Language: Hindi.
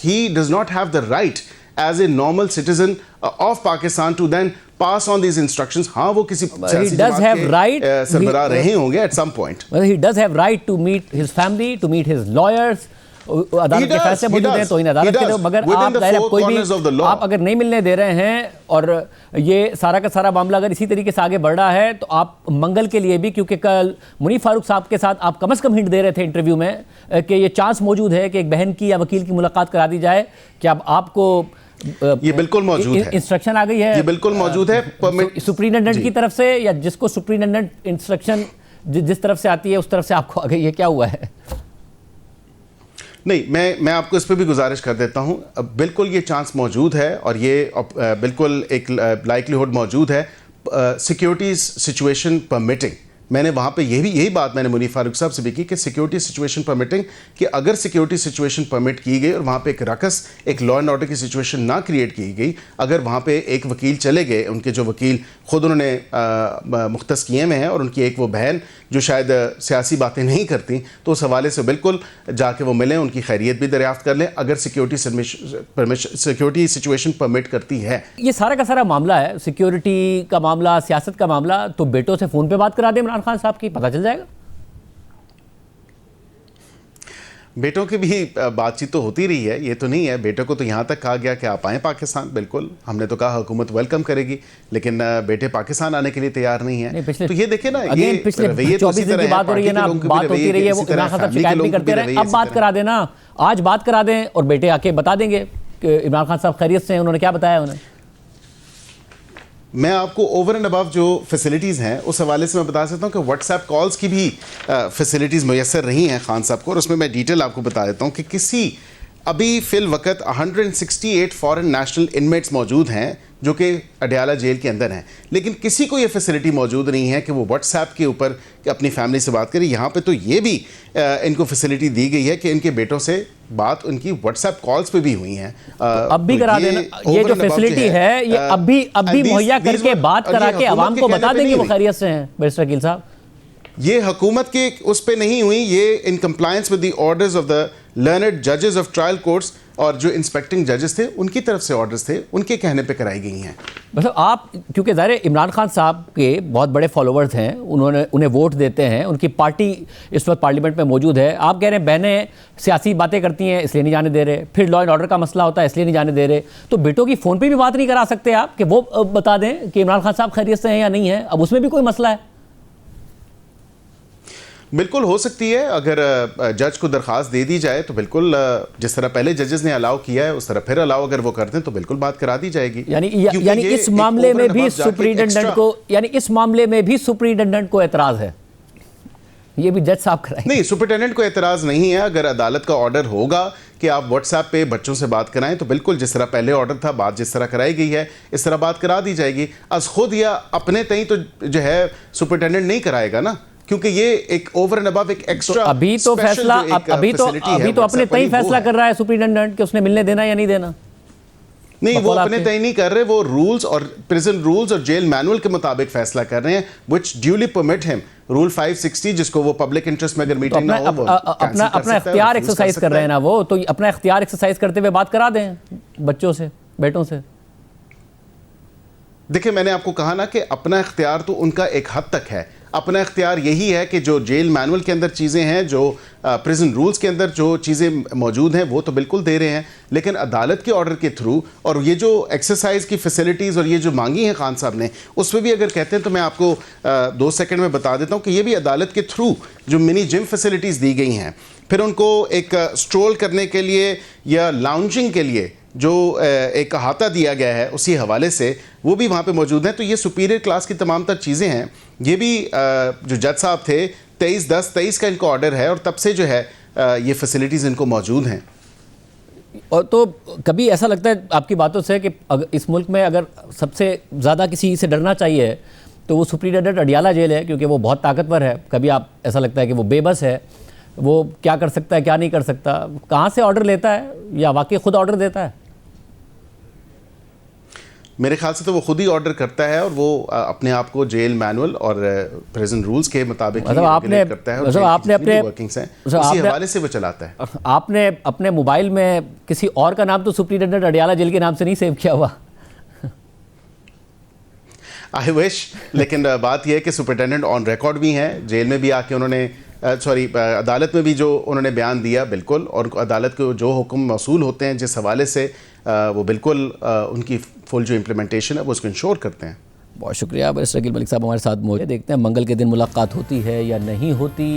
he does not have the right as a normal citizen of Pakistan to then pass on these instructions. हाँ वो किसी he does have right सरबराह रहे होंगे at some point. Well, he does have right to meet his family, to meet his lawyers. अदालत के फैसले मौजूद हैं तो इन अदालत के, मगर आप कोई भी आप अगर नहीं मिलने दे रहे हैं और ये सारा का सारा मामला अगर इसी तरीके से आगे बढ़ रहा है तो आप मंगल के लिए भी, क्योंकि कल मुनीफ फारूक साहब के साथ आप कम से कम हिंट दे रहे थे इंटरव्यू में कि ये चांस मौजूद है कि एक बहन की या वकील की मुलाकात करा दी जाए, कि अब आपको ये बिल्कुल मौजूद है, इंस्ट्रक्शन आ गई है, ये बिल्कुल मौजूद है सुप्रीटेंडेंट की तरफ से, या जिसको सुप्रीटेंडेंट इंस्ट्रक्शन जिस तरफ से आती है उस तरफ से आपको आ गई है, क्या हुआ है? नहीं, मैं आपको इस पर भी गुजारिश कर देता हूं, बिल्कुल ये चांस मौजूद है और ये बिल्कुल एक लाइक्लीहुड मौजूद है, सिक्योरिटी सिचुएशन परमिटिंग। मैंने वहाँ पे यही बात मैंने मुनीफ फारूक साहब से भी की कि सिक्योरिटी सिचुएशन परमिटिंग, कि अगर सिक्योरिटी सिचुएशन परमिट की गई और वहाँ पे एक रकस, एक लॉ एंड ऑर्डर की सिचुएशन ना क्रिएट की गई, अगर वहाँ पे एक वकील चले गए, उनके जो वकील खुद उन्होंने मुख्तस किए में हैं और उनकी एक वो बहन जो शायद सियासी बातें नहीं करती, तो उस हवाले से बिल्कुल जाके वो मिलें, उनकी खैरियत भी दरियाफ्त कर लें अगर सिक्योरिटी सिचुएशन परमिट करती है। ये सारा का सारा मामला है, सिक्योरिटी का मामला, सियासत का मामला, तो बेटों से फ़ोन पे बात करा दें इमरान खान साहब की, पता चल जाएगा। बेटों की भी बातचीत तो होती रही है, ये तो नहीं है, बेटों को तो यहाँ तक कहा गया कि आप आएँ पाकिस्तान, बिल्कुल हमने तो कहा हुकूमत वेलकम करेगी, लेकिन बेटे पाकिस्तान आने के लिए तैयार नहीं है। तो ये देखें ना, ये पिछले 24 दिन की बात हो रही है ना, बात होती रही है, वो इमरान खान साहब शिकायत भी करते रहे, अब बात करा देना, आज बात करा दें और बेटे आके बता देंगे कि इमरान खान साहब खैरियत से हैं, उन्होंने क्या बताया उन्हें। मैं आपको ओवर एंड अबव जो फैसिलिटीज़ हैं उस हवाले से मैं बता सकता हूँ कि व्हाट्सएप कॉल्स की भी फैसिलिटीज़ मुयस्सर रही हैं खान साहब को, और उसमें मैं डिटेल आपको बता देता हूँ कि किसी अभी फ़िल वक़्त 168 फॉरेन नेशनल इनमेट्स मौजूद हैं जो कि अडयाला जेल के अंदर हैं, लेकिन किसी को ये फैसिलिटी मौजूद नहीं है कि वो व्हाट्सएप के ऊपर अपनी फैमिली से बात करें। यहाँ पे तो ये भी इनको फैसिलिटी दी गई है कि इनके बेटों से बात उनकी व्हाट्सएप कॉल्स पे भी हुई हैं। अब भी करा देना, ये जो फैसिलिटी है ये अब भी मुहैया करके बात करा के आवाम को बता देंगे वो खैरियत से हैं। बैरिस्टर वकील साहब, ये हुकूमत के उस पे नहीं हुई, ये in compliance with the orders of the learned जजेस ऑफ ट्रायल कोर्ट्स, और जो इंस्पेक्टिंग जजेस थे उनकी तरफ से ऑर्डर्स थे, उनके कहने पे कराई गई हैं। मतलब आप, क्योंकि ज़ाहिर इमरान खान साहब के बहुत बड़े फॉलोअर्स हैं, उन्हें वोट देते हैं, उनकी पार्टी इस वक्त पार्लियामेंट में मौजूद है, आप कह रहे हैं बहनें सियासी बातें करती हैं इसलिए नहीं जाने दे रहे, फिर लॉ एंड ऑर्डर का मसला होता है इसलिए नहीं जाने दे रहे, तो बेटों की फ़ोन पर भी बात नहीं करा सकते आप कि वो बता दें कि इमरान खान साहब खैरियत से हैं या नहीं है? अब उसमें भी कोई मसला है? बिल्कुल हो सकती है, अगर जज को दरख्वास्त दे दी जाए तो बिल्कुल जिस तरह पहले जजेस ने अलाउ किया है उस तरह फिर अलाउ अगर वो करते हैं तो बिल्कुल बात करा दी जाएगी। यानी इस मामले में भी सुप्रीटेंडेंट को एतराज़ है, ये भी जज साहब कराएंगे? नहीं, सुप्रीटेंडेंट को एतराज़ नहीं है। अगर अदालत का ऑर्डर होगा कि आप व्हाट्सएप पे बच्चों से बात कराएं तो बिल्कुल जिस तरह पहले ऑर्डर था, बात जिस तरह कराई गई है इस तरह बात करा दी जाएगी। अज खुद या अपने तई तो जो है सुप्रीटेंडेंट नहीं कराएगा ना, क्योंकि ये एक ओवर एंड अबव एक एक्स्ट्रा, अभी तो फैसला अभी तो अपने तय फैसला कर रहा है सुप्रीटेंडेंट कि उसने मिलने देना या नहीं देना। नहीं, वो अपने तय नहीं कर रहे, वो रूल्स और प्रिजन रूल्स और जेल मैनुअल के मुताबिक फैसला कर रहे हैं, which duly permit him, rule 560, जिसको वो पब्लिक इंटरेस्ट में अगर मीटिंग ना हो अपना इख्तियार एक्सरसाइज कर रहे हैं ना, वो तो अपना इख्तियार एक्सरसाइज करते हुए बात करा दें बच्चों से, बेटों से। देखिए, मैंने आपको कहा ना कि अपना इख्तियार तो उनका एक हद तक है। अपना इख्तियार यही है कि जो जेल मैनुअल के अंदर चीज़ें हैं, जो प्रिजन रूल्स के अंदर जो चीज़ें मौजूद हैं वो तो बिल्कुल दे रहे हैं, लेकिन अदालत के ऑर्डर के थ्रू और ये जो एक्सरसाइज की फैसिलिटीज़ और ये जो मांगी है खान साहब ने, उसमें भी अगर कहते हैं तो मैं आपको 2 सेकंड में बता देता हूँ कि ये भी अदालत के थ्रू जो मिनी जिम फैसिलिटीज़ दी गई हैं, फिर उनको एक स्ट्रोल करने के लिए या लाउंजिंग के लिए जो एक अहाता दिया गया है उसी हवाले से वो भी वहाँ पे मौजूद हैं। तो ये सुपीरियर क्लास की तमाम तर चीज़ें हैं। ये भी जो जज साहब थे 23/10/23 का इनका ऑर्डर है और तब से जो है ये फैसिलिटीज़ इनको मौजूद हैं। और तो कभी ऐसा लगता है आपकी बातों से कि इस मुल्क में अगर सबसे ज़्यादा किसी से डरना चाहिए तो वो सुप्रीटेंडेंट अडयाला जेल है, क्योंकि वो बहुत ताकतवर है। कभी आप ऐसा लगता है कि वो बेबस है, वो क्या कर सकता है क्या नहीं कर सकता, कहाँ से ऑर्डर लेता है या वाकई खुद ऑर्डर देता है? मेरे ख्याल से तो वो खुद ही ऑर्डर करता है और वो अपने आप को जेल मैनुअल और प्रिजन रूल्स के मुताबिक मतलब आपने करता है, मतलब आपने अपने वर्किंग्स हैं उसी हवाले से वो चलाता है। आपने अपने मोबाइल में किसी और का नाम तो सुप्रिटेंडेंट अडियाला जेल के नाम से नहीं सेव किया हुआ? आई विश, लेकिन बात यह है कि सुपरिटेंडेंट ऑन रिकॉर्ड भी हैं, जेल में भी आके उन्होंने अदालत में भी जो उन्होंने बयान दिया बिल्कुल, और अदालत के जो हुक्म मौसूल होते हैं जिस हवाले से वो बिल्कुल उनकी फुल जो इम्प्लीमेंटेशन है वो उसको इंश्योर करते हैं। बहुत शुक्रिया बैरिस्टर अकील मलिक साहब हमारे साथ मौजूद। देखते हैं मंगल के दिन मुलाकात होती है या नहीं होती।